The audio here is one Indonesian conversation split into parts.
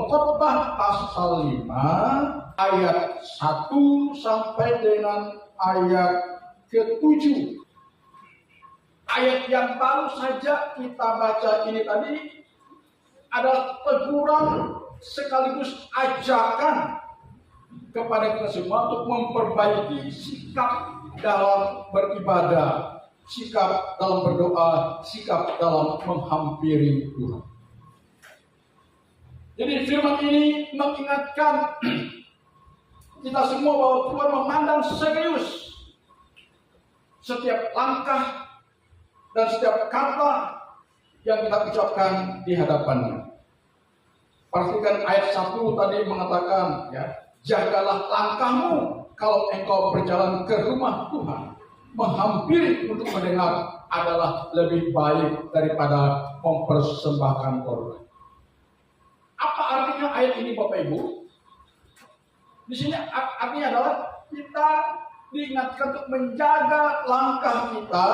Al-Khotbah pasal 5 ayat 1 sampai dengan ayat ke-7. Ayat yang baru saja kita baca ini tadi adalah teguran sekaligus ajakan kepada kita semua untuk memperbaiki sikap dalam beribadah, sikap dalam berdoa, sikap dalam menghampiri Tuhan. Jadi firman ini mengingatkan kita semua bahwa Tuhan memandang serius setiap langkah dan setiap kata yang kita ucapkan di hadapannya. Perhatikan ayat 1 tadi mengatakan, ya, jagalah langkahmu kalau engkau berjalan ke rumah Tuhan. Menghampiri untuk mendengar adalah lebih baik daripada mempersembahkan korban. Apa artinya ayat ini, Bapak Ibu? Di sini artinya adalah kita diingatkan untuk menjaga langkah kita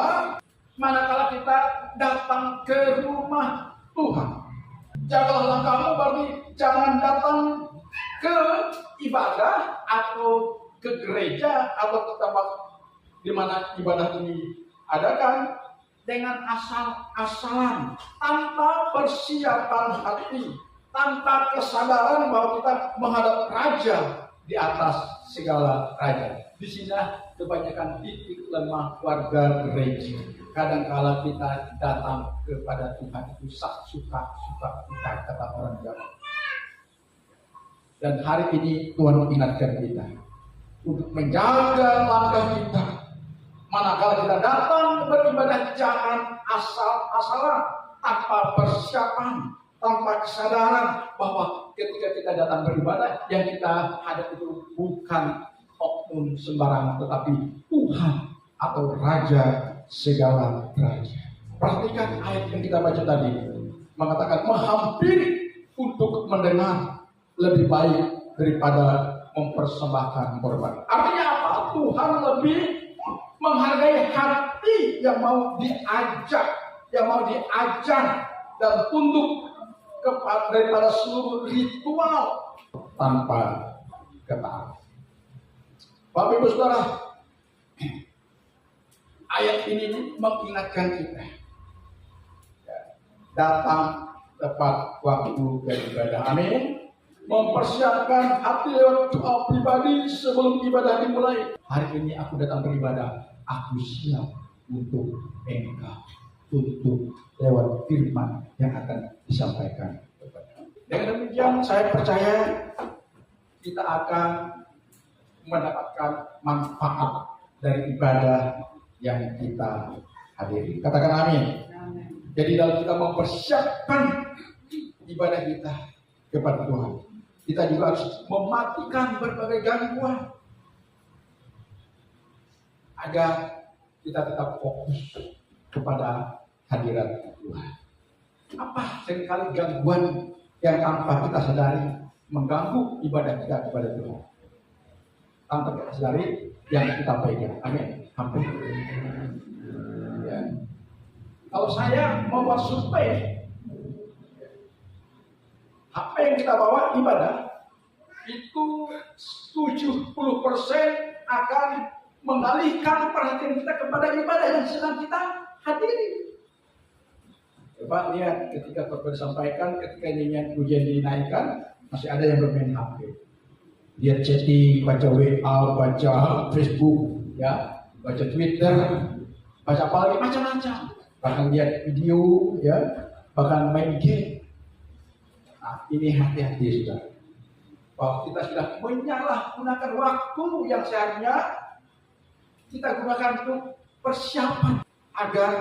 manakala kita datang ke rumah Tuhan. Jagalah langkahmu berarti jangan datang ke ibadah atau ke gereja atau ke tempat di mana ibadah ini adakan dengan asal-asalan, tanpa persiapan hati, tanpa kesadaran bahwa kita menghadap Raja di atas segala raja. Di sini kebanyakan titik lemah warga gereja. Kadangkala kita datang kepada Tuhan itu suka kita, kata orang Jawa. Dan hari ini Tuhan mengingatkan kita untuk menjaga langkah kita. Manakala kita datang beribadah, jangan asal-asalan, tanpa persiapan, tanpa kesadaran bahwa ketika kita datang beribadah, yang kita hadapi itu bukan oknum sembarangan, tetapi Tuhan atau Raja segala raja. Perhatikan ayat yang kita baca tadi, mengatakan menghampiri untuk mendengar lebih baik daripada mempersembahkan korban. Artinya apa? Tuhan lebih menghargai hati yang mau diajak, yang mau diajar dan tunduk daripada seluruh ritual tanpa ketaatan. Bapak Ibu Saudara, ayat ini mengingatkan kita datang tepat waktu beribadah. Amin. Mempersiapkan hati lewat doa pribadi sebelum ibadah dimulai. Hari ini aku datang beribadah, aku siap untuk engkau, untuk lewat firman yang akan disampaikan. Dengan demikian saya percaya kita akan mendapatkan manfaat dari ibadah yang kita hadiri. Katakan amin. Jadi dalam kita mempersiapkan ibadah kita kepada Tuhan, kita juga harus mematikan berbagai gangguan agar kita tetap fokus kepada hadirat Tuhan. Apa seringkali gangguan yang tanpa kita sadari mengganggu ibadah kita kepada Tuhan? Tanpa kita sadari yang kita pegang. Amin. Hampir. Ya. Kalau saya membuat survei, apa yang kita bawa ibadah itu 70% akan mengalihkan perhatian kita kepada ibadah yang sedang kita hadiri. Coba lihat ketika khotbah disampaikan, ketika nyanyian pujian dinaikkan, masih ada yang bermain HP. Dia chatting, baca WA, baca Facebook, ya, baca Twitter, baca apa lagi, macam-macam. Bahkan lihat video, ya, bahkan main game. Nah, ini hati-hati sudah. Bahwa kita sudah menyalahgunakan waktu yang seharusnya kita gunakan untuk persiapan agar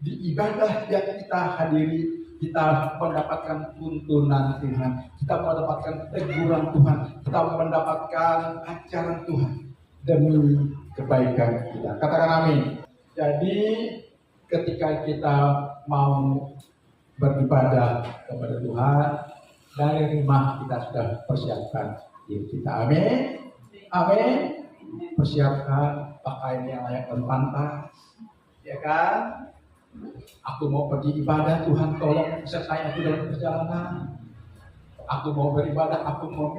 di ibadah yang kita hadiri kita mendapatkan tuntunan Tuhan, kita mendapatkan teguran Tuhan, kita mendapatkan ajaran Tuhan demi kebaikan kita. Katakan amin. Jadi ketika kita mau beribadah kepada Tuhan, dari rumah kita sudah persiapkan diri kita. Amin. Amin. Persiapkan pakaian yang layak dan pantas, ya kan? Aku mau pergi ibadah, Tuhan tolong sertai aku dalam perjalanan. Aku mau beribadah, aku mau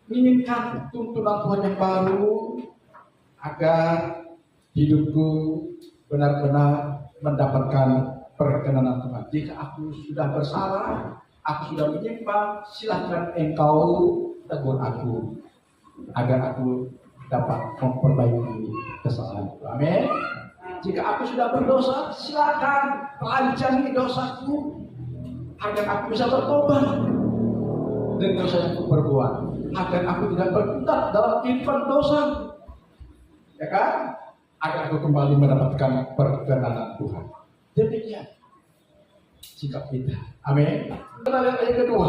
menginginkan tuntunan Tuhan yang baru agar hidupku benar-benar mendapatkan perkenanan Tuhan. Jika aku sudah bersalah, aku sudah menyimpang, silahkan engkau tegur aku agar aku dapat memperbaiki kesalahan itu. Amin. Jika aku sudah berdosa, silakan lancangi dosaku agar aku bisa bertobat dari dosa yang aku perbuat, agar aku tidak berkutat dalam kehidupan dosa, ya kan? Agar aku kembali mendapatkan perkenanan Tuhan. Demikian sikap kita. Amin. Kita lihat ayat kedua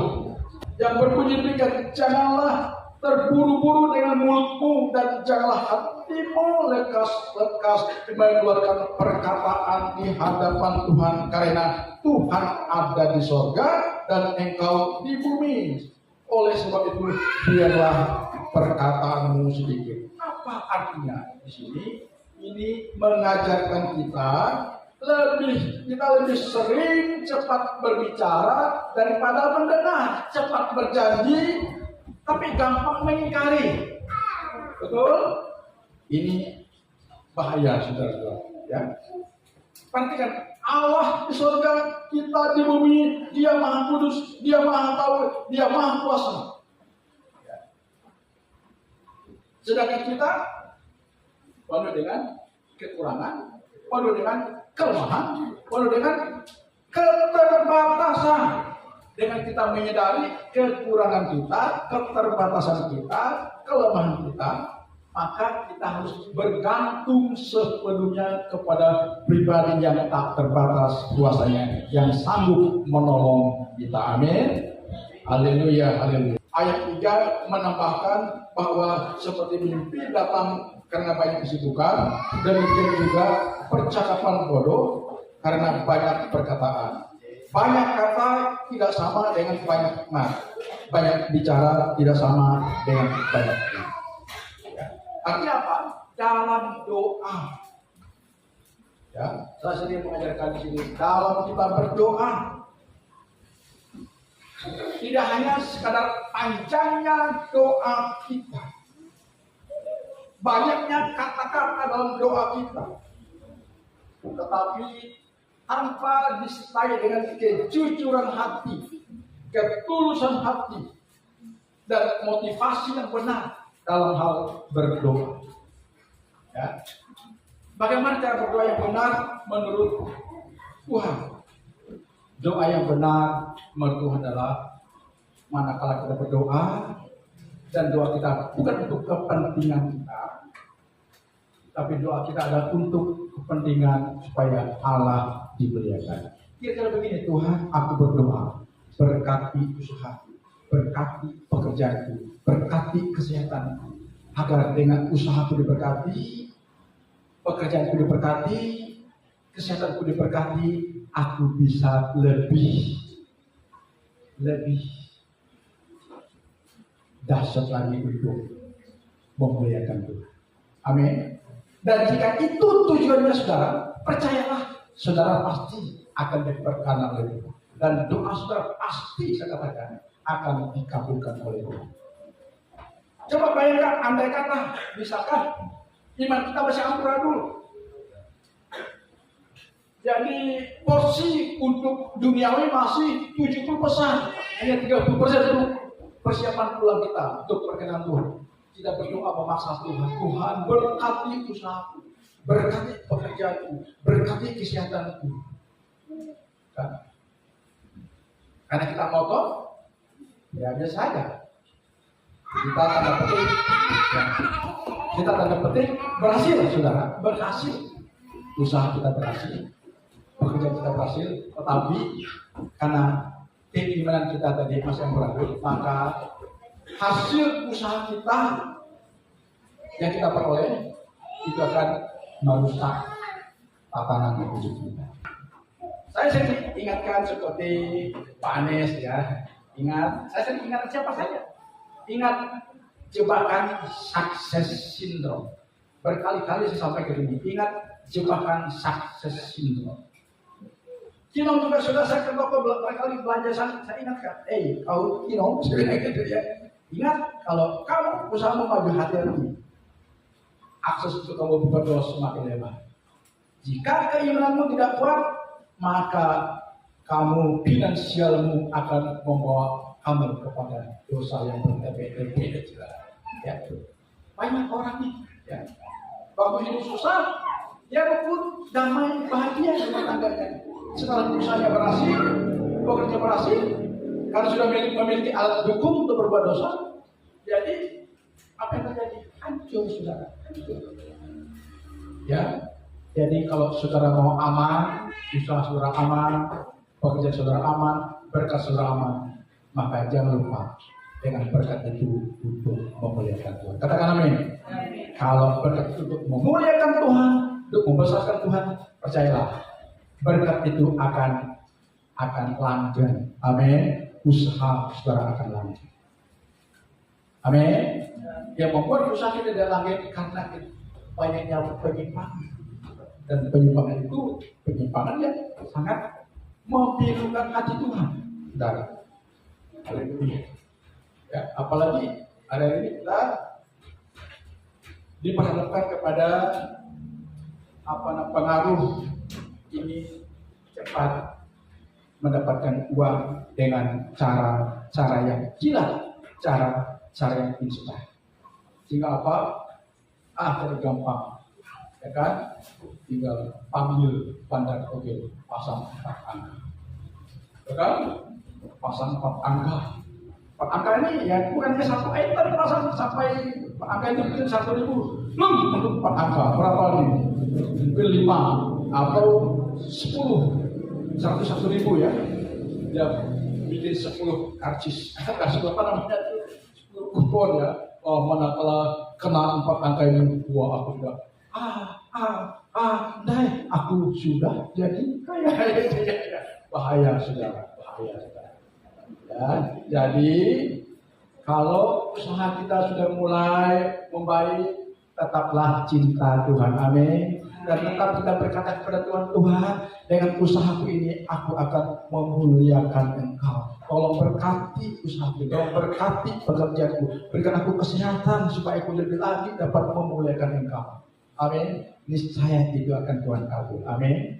yang berbunyi demikian, janganlah terburu-buru dengan mulutmu dan janganlah hatimu lekas-lekas mengeluarkan perkataan di hadapan Tuhan, karena Tuhan ada di sorga dan engkau di bumi. Oleh sebab itu biarlah perkataanmu sedikit. Apa artinya di sini? Ini mengajarkan kita lebih sering cepat berbicara daripada mendengar, cepat berjanji tapi gampang mengingkari. Betul? Ini bahaya, saudara-saudara. Ya. Perhatikan, Allah di surga, kita di bumi. Dia Maha Kudus, Dia Maha Tahu, Dia Maha Kuasa. Ya. Sedangkan kita penuh dengan kekurangan, penuh dengan kelemahan, penuh dengan keterbatasan. Dengan kita menyadari kekurangan kita, keterbatasan kita, kelemahan kita, maka kita harus bergantung sepenuhnya kepada pribadi yang tak terbatas kuasanya, yang sanggup menolong kita. Amin. Haleluya, haleluya. Ayat 3 menambahkan bahwa seperti mimpi datang karena banyak kesibukan, demikian juga percakapan bodoh karena banyak perkataan. Banyak kata tidak sama dengan banyak makna. Banyak bicara tidak sama dengan banyak makna. Artinya apa? Dalam doa. Ya, saya sendiri mengajarkan di sini. Dalam kita berdoa, tidak hanya sekadar panjangnya doa kita, banyaknya kata-kata dalam doa kita, tetapi tanpa disertai dengan kejujuran hati, ketulusan hati, dan motivasi yang benar dalam hal berdoa. Ya. Bagaimana cara berdoa yang benar menurut Tuhan? Doa yang benar menurut Tuhan adalah manakala kita berdoa dan doa kita bukan untuk kepentingan kita, tapi doa kita adalah untuk kepentingan supaya Allah dimuliakan. Kira-kira begini, Tuhan, aku berdoa, berkati usahaku, berkati pekerjaanku, berkati kesehatanku, agar dengan usahaku diberkati, pekerjaanku diberkati, kesehatanku diberkati, aku bisa lebih dahsyat lagi untuk memuliakan Tuhan. Amin. Dan jika itu tujuannya saudara, percayalah, saudara pasti akan diberkati oleh Tuhan. Dan doa saudara pasti, saya katakan, akan dikabulkan oleh Tuhan. Coba bayangkan, andai kata, misalkan iman kita masih amburadul. Jadi porsi untuk duniawi masih 70%, hanya 30% itu persiapan pulang kita untuk perkenan Tuhan. Kita berdoa memaksa Tuhan, Tuhan berkati usahaku, berkati pekerjaanku, berkati kesehatanku. Kan? Karena kita ngotot, ya biasa saja. Kita tanda petik, ya. Kita tanda petik berhasil, saudara, berhasil. Usaha kita berhasil, pekerjaan kita berhasil, tetapi karena keimanan kita tadi masih berlaku, maka hasil usaha kita yang kita peroleh itu akan merusak tatanan hidup kita. Saya sering ingatkan seperti Pak Anies, ya. Saya sering ingat siapa saja. Ingat jebakan sukses syndrome. Berkali-kali saya sampaikan ini. Ingat jebakan sukses syndrome. Kinong juga sudah saya ke toko berkali belanja, saya ingatkan, kau Kinong, saya bilang gitu ya. Ingat, kalau kamu usaha maju hati-hati, akses untuk kamu berdoa semakin lebar. Jika keimananmu tidak kuat, maka kamu finansialmu akan membawa kamu kepada dosa yang bertepek-tepek. Ya, banyak orang nih, ya, waktu hidup susah, dia pun damai, bahagia dengan tangganya. Setelah usahanya berhasil, bekerja berhasil, karena sudah memiliki alat dukung untuk berbuat dosa, jadi apa yang terjadi? Hancur, saudara. Hancur. Ya, jadi kalau saudara mau aman, usaha saudara aman, pekerjaan saudara aman, berkat saudara aman, maka jangan lupa dengan berkat itu untuk memuliakan Tuhan. Katakan amin. Kalau berkat itu untuk memuliakan Tuhan, untuk membesarkan Tuhan, percayalah, berkat itu akan langgeng. Amin. Usaha saudara akan langgeng. Amin. Yang membuat usaha kita tidak langgeng karena banyaknya penyimpangan. Dan penyimpangan itu penyimpangan yang sangat mempilukan hati Tuhan. Saudara. Ya, apalagi hari ini kita diperhadapkan kepada pengaruh ini cepat mendapatkan uang dengan cara yang kilat, cara yang instan. Sehingga apa? Jadi gampang, ya kan? Tinggal panggil bandar oke, pasang 4 angka, ya kan? Pasang 4 angka. 4 angka ini ya bukannya satu item pasang sampai angka itu mungkin 1.000, untuk 4 angka berapa nih? Mungkin 5 atau 10, 101.000 ya. Dia bikin 10 karcis, kasih apa namanya itu, 10 kupon ya. Oh, manakala kena 4 angka ini, wah aku sudah dai, aku sudah jadi kaya. Bahaya saudara, bahaya saudara. Ya, jadi kalau usaha kita sudah mulai membaik, tetaplah cinta Tuhan, amin. Dan tetap kita berkata kepada Tuhan, Tuhan, dengan usahaku ini aku akan memuliakan Engkau. Tolong berkati usahaku, tolong berkati pekerjaanku, berikan aku kesehatan supaya aku lebih lagi dapat memuliakan Engkau. Amin. Niscaya itu akan Tuhan kabul. Amin.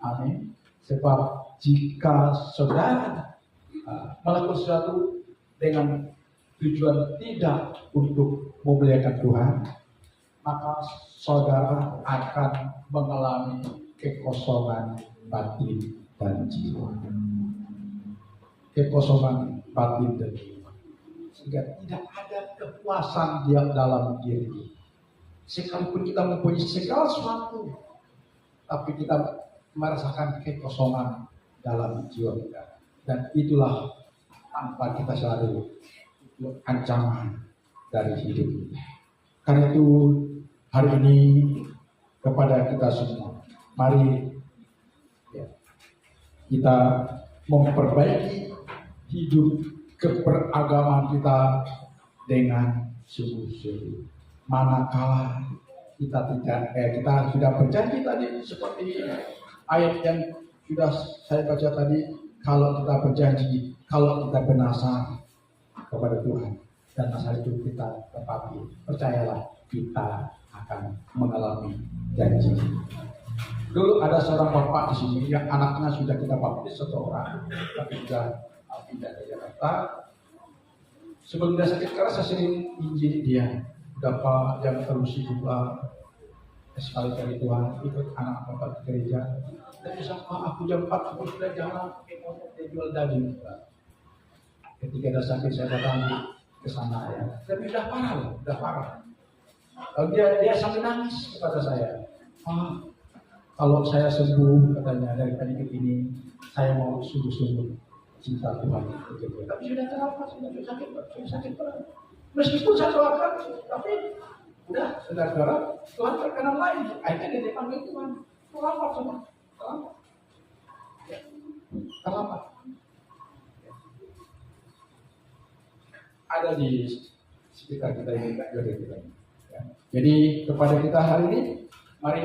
Amin. Sebab jika saudara melakukan sesuatu dengan tujuan tidak untuk memuliakan Tuhan, maka saudara akan mengalami kekosongan batin dan jiwa. Kekosongan batin dan jiwa. Sehingga tidak ada kepuasan di dalam diri. Sekalipun kita mempunyai segala sesuatu, tapi kita merasakan kekosongan dalam jiwa kita. Dan itulah tanpa kita sadari ancaman dari hidup kita. Karena itu hari ini kepada kita semua, mari ya, kita memperbaiki hidup keberagaman kita dengan sungguh-sungguh. Manakala kita sudah berjanji tadi seperti ayat yang sudah saya baca tadi, kalau kita berjanji, kalau kita bernasar kepada Tuhan dan nasar itu kita tepati, percayalah kita akan mengalami janji. Dulu ada seorang bapak di sini yang anaknya sudah kita baptis 1 orang, tapi sudah pindah ke Jakarta. Sebelum dia sakit keras, saya sering injili dia. Udah Pak, jangan terlalu sibuk lah. Sekali cari Tuhan, ikut anak bapak ke gereja. Dan bisa Pak, aku jam 4 aku sudah jalan, dia jual daging. Ketika dia sakit, saya datang ke sana ya. Tapi udah parah. Lalu dia sambil nangis kepada saya. Pak, kalau saya sembuh, katanya dari penyakit ini, saya mau sungguh-sungguh cinta Tuhan. Tapi sudah terlambat, sudah sakit berat. Meskipun saya doakan, tapi udah saudara-saudara, Tuhan berkenan lain. Akhirnya dia dipanggil Tuhan. Terlambat semua. Terlambat. Ada di sekitar kita ini, juga kita ini. Ya. Jadi kepada kita hari ini, mari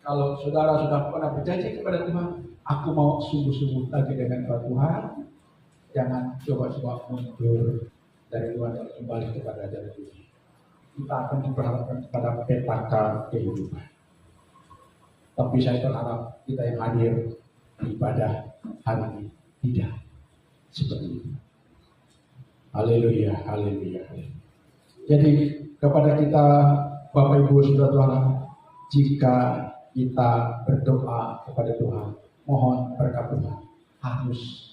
kalau saudara sudah pernah berjanji kepada Tuhan, Aku mau sungguh-sungguh lagi dengan Tuhan. Jangan coba-coba mundur dari Tuhan dan kembali kepada jalan Tuhan. Kita akan diperhadapkan kepada petaka kehidupan. Tapi saya berharap kita yang hadir ibadah hari ini tidak seperti itu. Haleluya, haleluya. Jadi kepada kita Bapak Ibu Saudara, jika kita berdoa kepada Tuhan, mohon berkat Tuhan harus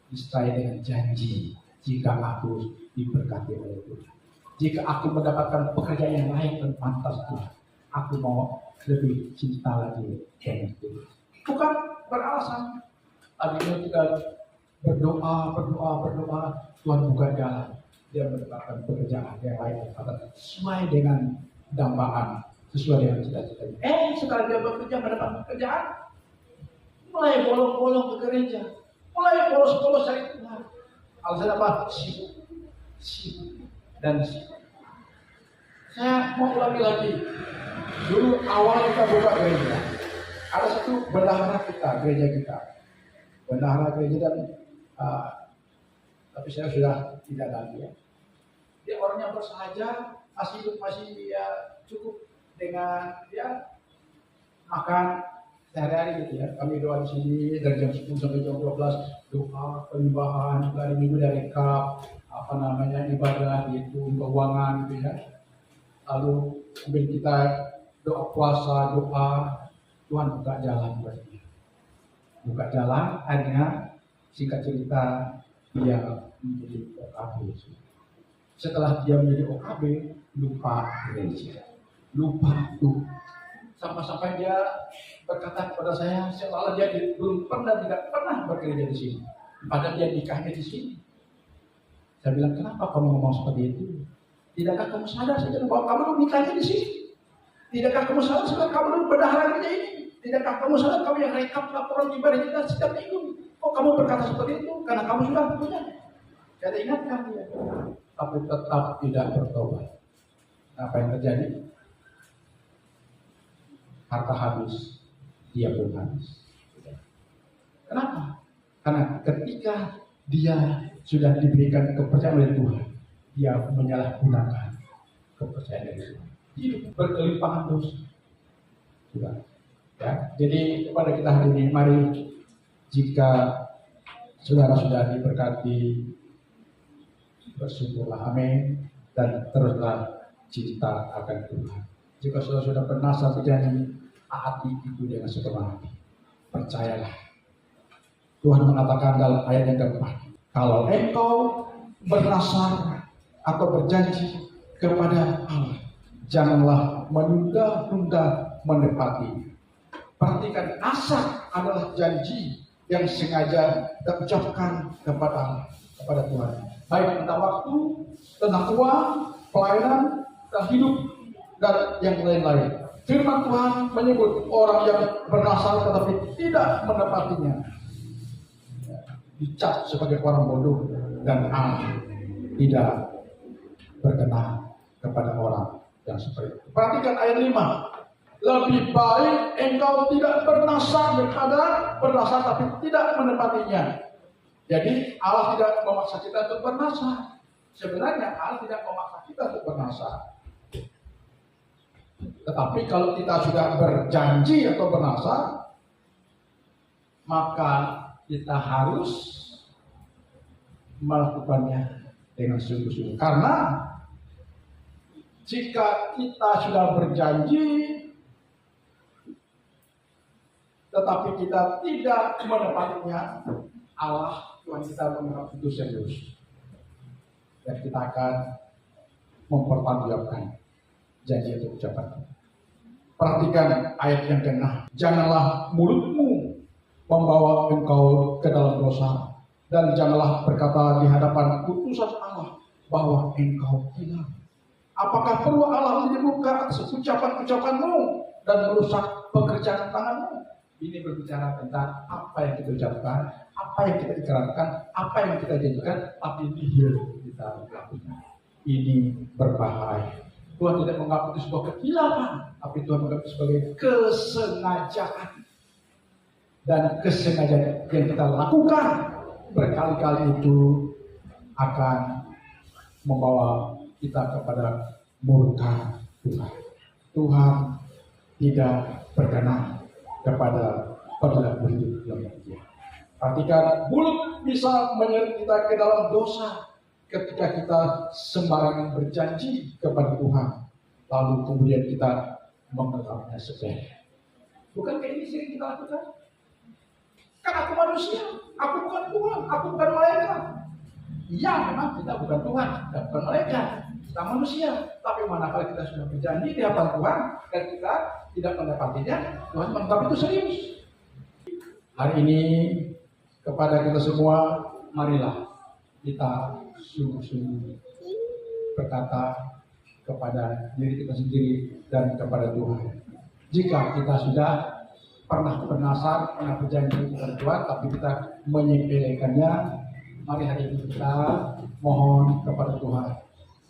disertai dengan janji. Jika aku diberkati oleh Tuhan, jika aku mendapatkan pekerjaan yang lain dan pantas Tuhan, aku mau lebih cinta lagi dengan Tuhan. Bukan beralasan. Tadinya kita berdoa, Tuhan buka jalan. Dia mendapatkan pekerjaan yang lain sesuai dengan dambaan, sesuai dengan cita-citanya. Sekarang dia bekerja mendapat pekerjaan, mulai bolong-bolong ke gereja, mulai bolos-bolos dari Tuhan. Alasan apa? Sibuk dan sibuk. Saya mau ulangi lagi. Dulu awal kita buka gereja, ada satu bendahara kita, gereja kita. Bendahara gereja dan tapi saya sudah tidak lagi ya. Dia orangnya bersahaja, masih hidup ya cukup dengan makan sehari-hari gitu ya. Kami doa di sini dari jam 10 sampai jam 12, doa penyembahan, hari minggu dari kap, ibadah itu keuangan gitu ya. Lalu kemudian kita doa puasa, doa Tuhan buka jalan buat dia. Buka jalan, akhirnya singkat cerita dia menjadi OKB. Setelah dia menjadi OKB, lupa gereja, lupa Tuhan. Sampai dia berkata kepada saya, seolah dia tidak pernah bergereja di sini. Padahal dia nikahnya di sini. Saya bilang, kenapa kamu ngomong seperti itu? Tidakkah kamu sadar saja bahwa kamu nikahnya di sini? Tidakkah kamu sadar saja kamu berdahara gereja ini? Tidakkah kamu sadar kamu yang rekap laporan ibadah kita setiap minggu? Oh, kamu berkata seperti itu karena kamu sudah punya. Saya ingatkan dia, tapi tetap tidak bertobat. Apa yang terjadi? Harta habis, dia pun habis. Kenapa? Karena ketika dia sudah diberikan kepercayaan oleh Tuhan, dia menyalahgunakan kepercayaan dari Tuhan. Hidup berkelimpangan dosa. Sudah. Ya, jadi kepada kita hari ini, mari jika saudara sudah diberkati, bersyukurlah, amin, dan teruslah cinta akan Tuhan. Jika saudara sudah bernasar berjanji, taati itu dengan sepenuh hati. Percayalah. Tuhan mengatakan dalam ayat yang keempat, kalau engkau bernasar atau berjanji kepada Allah, janganlah menunda-nunda menepati. Perhatikan, nasar adalah janji yang sengaja diucapkan kepada Allah, kepada Tuhan. Baik tentang waktu, tentang uang, pelayanan, dan hidup, dan yang lain-lain. Firman Tuhan menyebut orang yang bernasar tetapi tidak menepatinya, dicap sebagai orang bodoh, dan Allah tidak berkenan kepada orang yang seperti itu. Perhatikan ayat 5. Lebih baik engkau tidak bernasar daripada bernasar tapi tidak menepatinya. Jadi Allah tidak memaksa kita untuk bernasar. Sebenarnya Allah tidak memaksa kita untuk bernasar. Tetapi kalau kita sudah berjanji atau bernasar, maka kita harus melakukannya dengan sungguh-sungguh. Karena jika kita sudah berjanji tetapi kita tidak menepatinya, Allah Tuhan kita menganggap itu serius, dan kita akan mempertanggungjawabkan janji atau ucapan. Perhatikan ayat yang ke-6. Janganlah mulutmu membawa engkau ke dalam dosa, dan janganlah berkata di hadapan utusan Allah bahwa engkau gila. Apakah perlu Allah menyembuhkan atas ucapan-ucapanmu dan merusak pekerjaan tanganmu? Ini berbicara tentang apa yang kita ucapkan, apa yang kita ikrarkan, apa yang kita janjikan, tapi nihil kita lakukan. Ini berbahaya. Tuhan tidak menganggap itu sebuah kehilapan, tapi Tuhan menganggap itu sebagai kesengajaan. dan kesengajaan yang kita lakukan berkali-kali itu akan membawa kita kepada murka Tuhan. Tuhan tidak berkenan kepada perilaku hidup yang demikian. Perhatikan, mulut bisa menyeret kita ke dalam dosa ketika kita sembarangan berjanji kepada Tuhan, lalu kemudian kita menganggapnya sepele. Bukankah ini sering kita lakukan? Kan aku manusia, aku bukan Tuhan, aku bukan malaikat. Iya, memang kita bukan Tuhan, kita bukan malaikat, kita manusia. Tapi manakala kita sudah berjanji di hadapan Tuhan dan kita tidak mendapatinya, Tuhan menganggap itu serius. Hari ini kepada kita semua, marilah kita sungguh-sungguh berkata kepada diri kita sendiri dan kepada Tuhan. Jika kita sudah pernah bernasar, pernah berjanji kepada Tuhan, tapi kita menyepelekannya, mari hari ini kita mohon kepada Tuhan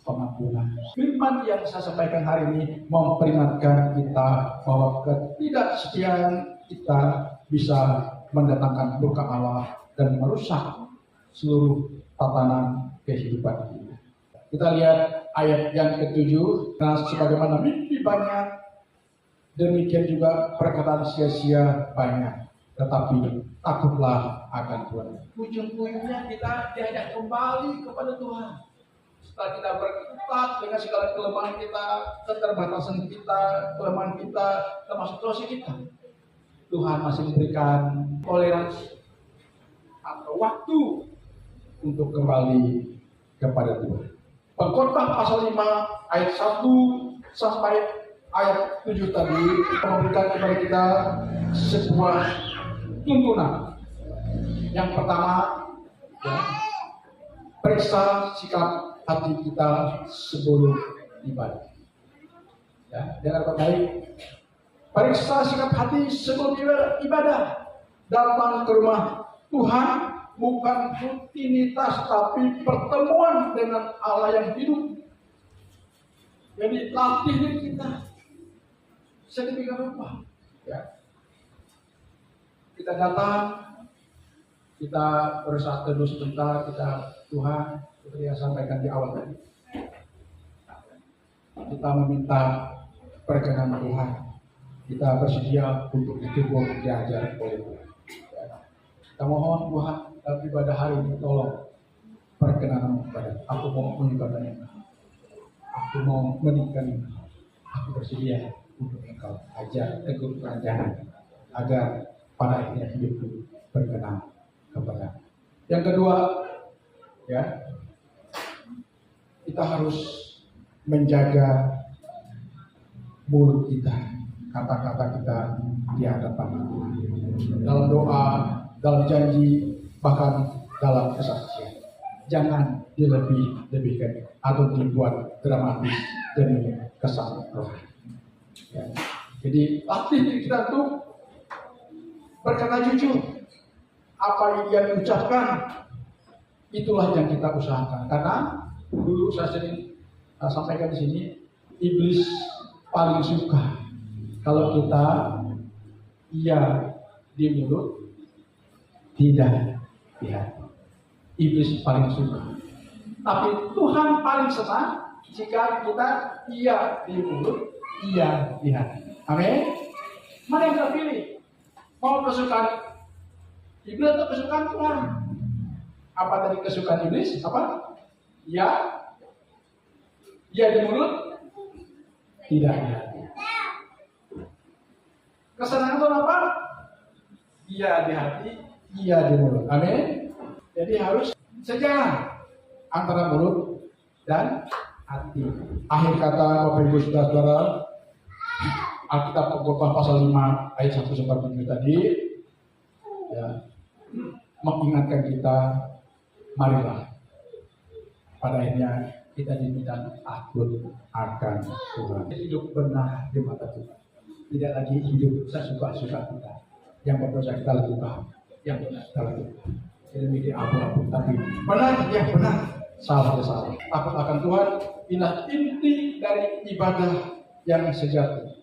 pengampunan. Firman yang saya sampaikan hari ini memperingatkan kita bahwa ketidaksetiaan kita bisa mendatangkan murka Allah dan merusak seluruh tatanan kehidupan kita. Kita lihat ayat yang ke-7. Nah, sebagaimana mimpi banyak, demikian juga perkataan sia-sia banyak. Tetapi takutlah akan Tuhan. Ujung-ujungnya kita diajak kembali kepada Tuhan. Setelah kita berkutat dengan segala kelemahan kita, keterbatasan kita, kelemahan kita, termasuk dosa kita, Tuhan masih memberikan toleransi atau waktu untuk kembali kepada Tuhan. Pengkhotbah pasal 5 ayat 1 sampai ayat 7 tadi memberikan kepada kita sebuah tuntunan. Yang pertama, ya, periksa sikap hati kita sebelum ibadah. Ya, dengan baik, periksa sikap hati sebelum ibadah. Datang ke rumah Tuhan bukan rutinitas, tapi pertemuan dengan Allah yang hidup. Jadi latih diri kita sedemikian rupa. Ya. Kita datang, kita berusaha teduh sebentar, kita Tuhan, seperti yang sampaikan di awal tadi. Kita meminta perkenan Tuhan. Kita bersedia untuk ditegur, diajar oleh Tuhan. Kita mohon Tuhan dalam ibadah hari ini tolong perkenan kepada aku mau mengibadah Engkau. Aku mau menikah Engkau. Aku bersedia untuk Engkau ajar, tegur pelajaran agar pada akhirnya hidupku berkenan kepada. Yang kedua, ya, kita harus menjaga mulut kita, kata-kata kita di hadapan Tuhan. Dalam doa, dalam janji, bahkan dalam kesaksian. Jangan dilebih-lebihkan atau dibuat dramatis demi kesan rohani. Ya. Jadi latih diri kita untuk berkata jujur. Apa yang diucapkan, itulah yang kita usahakan. Karena dulu saya sering sampaikan di sini, iblis paling suka kalau kita iya di mulut, tidak di hati. Iblis paling suka. Tapi Tuhan paling senang jika kita iya di mulut, iya di hati. Amin. Mana yang terpilih? Mau kesukaan iblis atau kesukaan Tuhan? Apa tadi kesukaan iblis? Apa? Iya. Iya di mulut, tidak di hati. Kesenangan itu apa? Iya di hati, iya di mulut. Amin. Jadi harus sejalan antara mulut dan hati. Akhir kata Bapak Ibu Saudara, Alkitab Pengkhotbah pasal 5 ayat 1 sampai 7 tadi, ya, mengingatkan kita, marilah pada akhirnya kita diminta takut akan Tuhan. Hidup benar di mata Tuhan. Tidak lagi hidup sesuka-suka kita. Yang berdosa kita lakukan, yang benar kita lakukan. Jadi mikir apa-apa, tapi benar, ya benar, salah ya salah. Takut akan Tuhan, inilah inti dari ibadah yang sejati.